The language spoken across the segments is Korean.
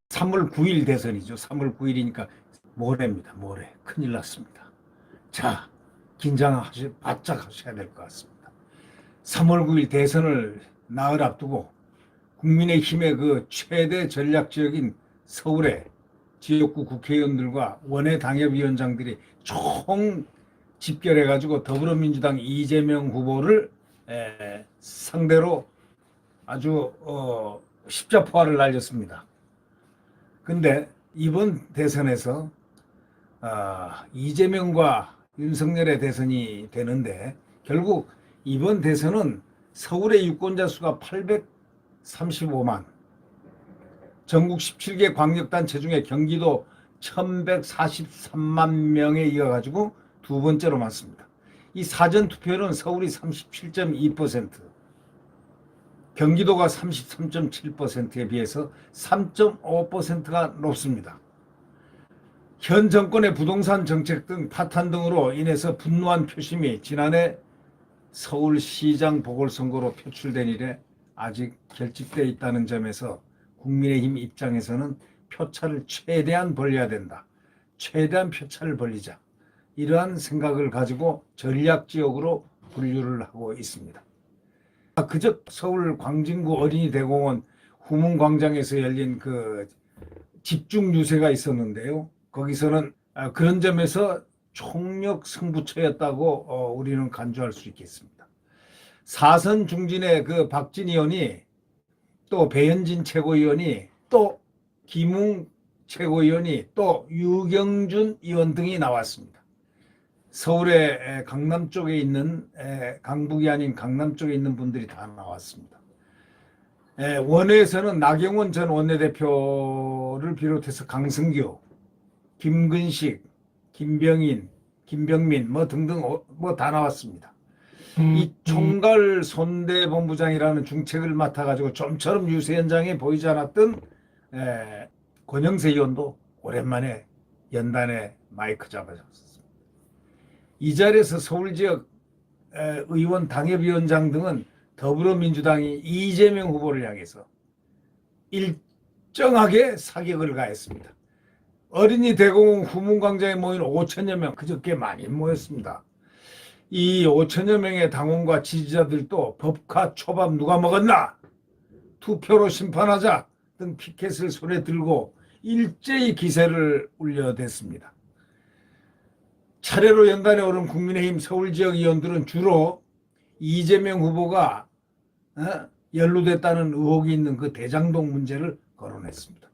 (3월 9일) 대선이죠. 3월 9일이니까 모레입니다. 모레. 큰일 났습니다. 자, 바짝 하셔야 될 것 같습니다. 3월 9일 대선을 나흘 앞두고 국민의힘의 그 최대 전략 지역인 서울의 지역구 국회의원들과 원외 당협위원장들이 총 집결해가지고 더불어민주당 이재명 후보를 상대로 아주 십자포화를 날렸습니다. 근데 이번 대선에서 이재명과 윤석열의 대선이 되는데, 결국 이번 대선은 서울의 유권자 수가 835만, 전국 17개 광역단체 중에 경기도 1143만 명에 이어가지고 두 번째로 많습니다. 이 사전투표는 서울이 37.2%, 경기도가 33.7%에 비해서 3.5%가 높습니다. 현 정권의 부동산 정책 등 파탄 등으로 인해서 분노한 표심이 지난해 서울시장 보궐선거로 표출된 이래 아직 결집되어 있다는 점에서 국민의힘 입장에서는 표차를 최대한 벌려야 된다. 최대한 표차를 벌리자. 이러한 생각을 가지고 전략지역으로 분류를 하고 있습니다. 그저 서울 광진구 어린이대공원 후문광장에서 열린 그 집중 유세가 있었는데요. 거기서는 그런 점에서 총력 승부처였다고 우리는 간주할 수 있겠습니다. 사선 중진의 그 박진 의원이, 또 배현진 최고위원이, 또 김웅 최고위원이, 또 유경준 의원 등이 나왔습니다. 서울의 강남 쪽에 있는, 강북이 아닌 강남 쪽에 있는 분들이 다 나왔습니다. 원외에서는 나경원 전 원내대표를 비롯해서 강승규, 김근식, 김병민 뭐 등등 뭐 다 나왔습니다. 이 총괄 손대본부장이라는 중책을 맡아가지고 좀처럼 유세 현장에 보이지 않았던 권영세 의원도 오랜만에 연단에 마이크 잡아줬습니다. 이 자리에서 서울지역 의원 당협위원장 등은 더불어민주당이 이재명 후보를 향해서 일정하게 사격을 가했습니다. 어린이 대공원 후문광장에 모인 5천여 명, 그저께 많이 모였습니다. 이 5천여 명의 당원과 지지자들도 법카 초밥 누가 먹었나? 투표로 심판하자 등 피켓을 손에 들고 일제히 기세를 울려댔습니다. 차례로 연단에 오른 국민의힘 서울지역 의원들은 주로 이재명 후보가 연루됐다는 의혹이 있는 그 대장동 문제를 거론했습니다.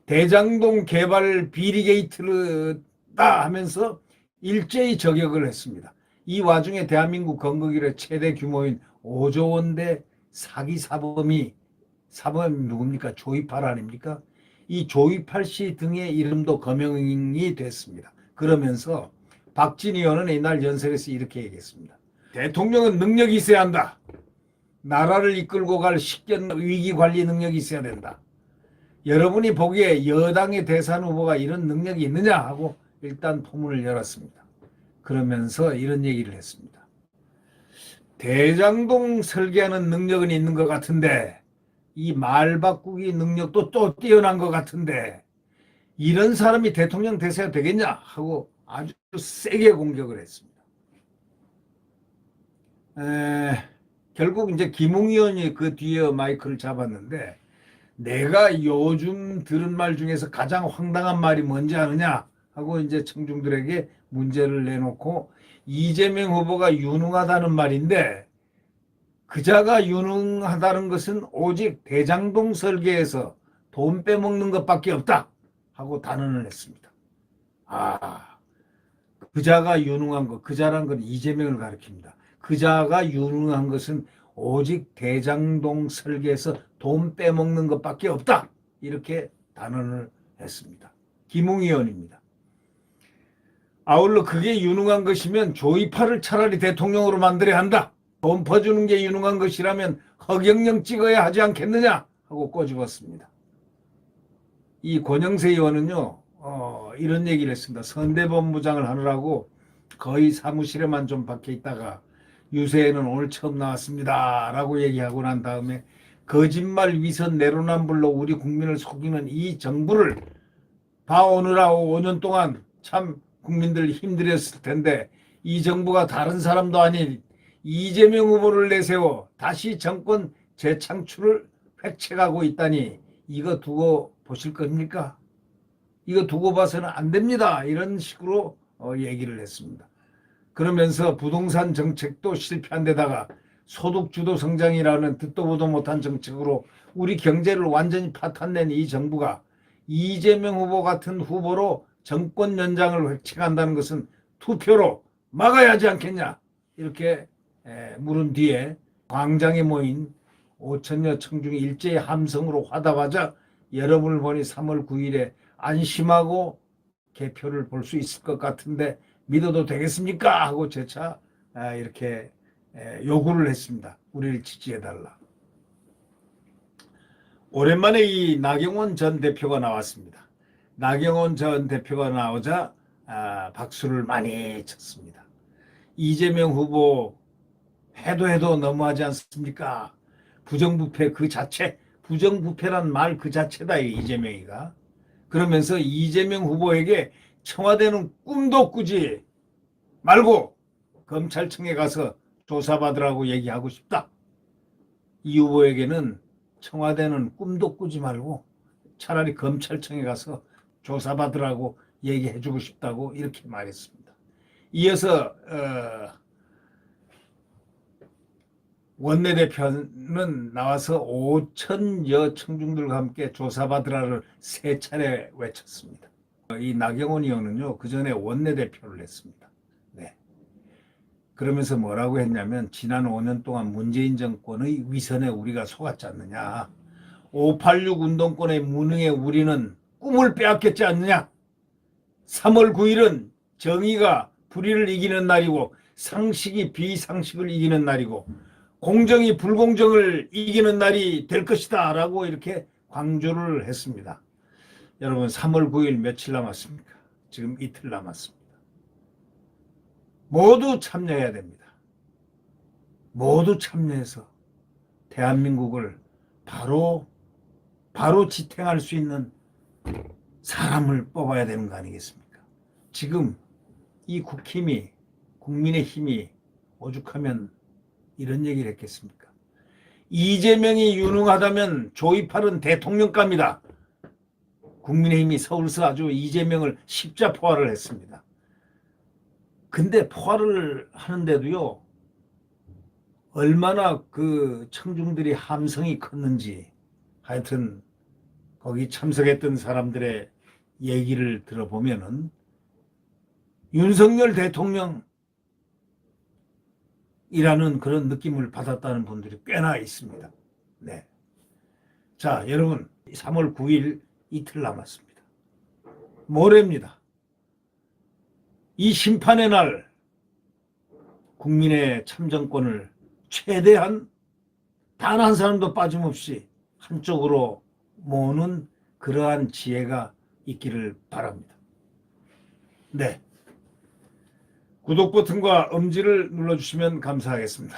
대장동 개발 비리 게이트다 하면서 일제히 저격을 했습니다. 이 와중에 대한민국 건국 이래 최대 규모인 5조 원대 사기 사범이 누굽니까? 조이팔 아닙니까? 이 조이팔 씨 등의 이름도 거명이 됐습니다. 그러면서 박진 의원은 이날 연설에서 이렇게 얘기했습니다. 대통령은 능력이 있어야 한다. 나라를 이끌고 갈 식견 위기관리 능력이 있어야 된다. 여러분이 보기에 여당의 대선 후보가 이런 능력이 있느냐 하고 일단 포문을 열었습니다. 그러면서 이런 얘기를 했습니다. 대장동 설계하는 능력은 있는 것 같은데 이 말 바꾸기 능력도 또 뛰어난 것 같은데 이런 사람이 대통령 되셔야 되겠냐 하고 아주 세게 공격을 했습니다. 결국 이제 김웅 의원이 그 뒤에 마이크를 잡았는데, 내가 요즘 들은 말 중에서 가장 황당한 말이 뭔지 아느냐 하고 이제 청중들에게 문제를 내놓고, 이재명 후보가 유능하다는 말인데 그자가 유능하다는 것은 오직 대장동 설계에서 돈 빼먹는 것밖에 없다 하고 단언을 했습니다. 그자가 유능한 것, 그자란 건 이재명을 가리킵니다. 그자가 유능한 것은 오직 대장동 설계에서 돈 빼먹는 것밖에 없다. 이렇게 단언을 했습니다. 김웅 의원입니다. 아울러 그게 유능한 것이면 조이팔을 차라리 대통령으로 만들어야 한다. 돈 퍼주는 게 유능한 것이라면 허경영 찍어야 하지 않겠느냐 하고 꼬집었습니다. 이 권영세 의원은요, 이런 얘기를 했습니다. 선대본부장을 하느라고 거의 사무실에만 좀 박혀 있다가 유세에는 오늘 처음 나왔습니다 라고 얘기하고 난 다음에 거짓말 위선 내로남불로 우리 국민을 속이는 이 정부를 봐오느라 5년 동안 참 국민들 힘들었을 텐데 이 정부가 다른 사람도 아닌 이재명 후보를 내세워 다시 정권 재창출을 획책하고 있다니 이거 두고 보실 겁니까? 이거 두고 봐서는 안 됩니다. 이런 식으로 얘기를 했습니다. 그러면서 부동산 정책도 실패한 데다가 소득주도 성장이라는 듣도 보도 못한 정책으로 우리 경제를 완전히 파탄낸 이 정부가 이재명 후보 같은 후보로 정권 연장을 획책한다는 것은 투표로 막아야 하지 않겠냐 이렇게 물은 뒤에 광장에 모인 5천여 청중이 일제히 함성으로 화답하자 여러분을 보니 3월 9일에 안심하고 개표를 볼 수 있을 것 같은데 믿어도 되겠습니까? 하고 재차 이렇게 요구를 했습니다. 우리를 지지해달라. 오랜만에 이 나경원 전 대표가 나왔습니다. 나경원 전 대표가 나오자 박수를 많이 쳤습니다. 이재명 후보 해도 너무하지 않습니까? 부정부패 그 자체, 부정부패란 말 그 자체다 이재명이가. 그러면서 이재명 후보에게 청와대는 꿈도 꾸지 말고 검찰청에 가서 조사받으라고 얘기하고 싶다. 이 후보에게는 청와대는 꿈도 꾸지 말고 차라리 검찰청에 가서 조사받으라고 얘기해주고 싶다고 이렇게 말했습니다. 이어서 원내대표는 나와서 5천여 청중들과 함께 조사받으라를 3차례 외쳤습니다. 이 나경원 의원은요, 그 전에 원내대표를 했습니다. 네. 그러면서 뭐라고 했냐면, 지난 5년 동안 문재인 정권의 위선에 우리가 속았지 않느냐. 586 운동권의 무능에 우리는 꿈을 빼앗겼지 않느냐. 3월 9일은 정의가 불의를 이기는 날이고, 상식이 비상식을 이기는 날이고, 공정이 불공정을 이기는 날이 될 것이다 라고 이렇게 강조를 했습니다. 여러분 3월 9일 며칠 남았습니까? 지금 이틀 남았습니다. 모두 참여해야 됩니다. 모두 참여해서 대한민국을 바로 지탱할 수 있는 사람을 뽑아야 되는 거 아니겠습니까? 지금 이 국힘이 국민의 힘이 오죽하면 이런 얘기를 했겠습니까? 이재명이 유능하다면 조이팔은 대통령감이다. 국민의힘이 서울서 아주 이재명을 십자포화를 했습니다. 근데 포화를 하는데도요, 얼마나 그 청중들이 함성이 컸는지 하여튼 거기 참석했던 사람들의 얘기를 들어보면은 윤석열 대통령 이라는 그런 느낌을 받았다는 분들이 꽤나 있습니다. 네. 자, 여러분, 3월 9일 이틀 남았습니다. 모레입니다. 이 심판의 날, 국민의 참정권을 최대한 단 한 사람도 빠짐없이 한쪽으로 모으는 그러한 지혜가 있기를 바랍니다. 네. 구독 버튼과 엄지를 눌러주시면 감사하겠습니다.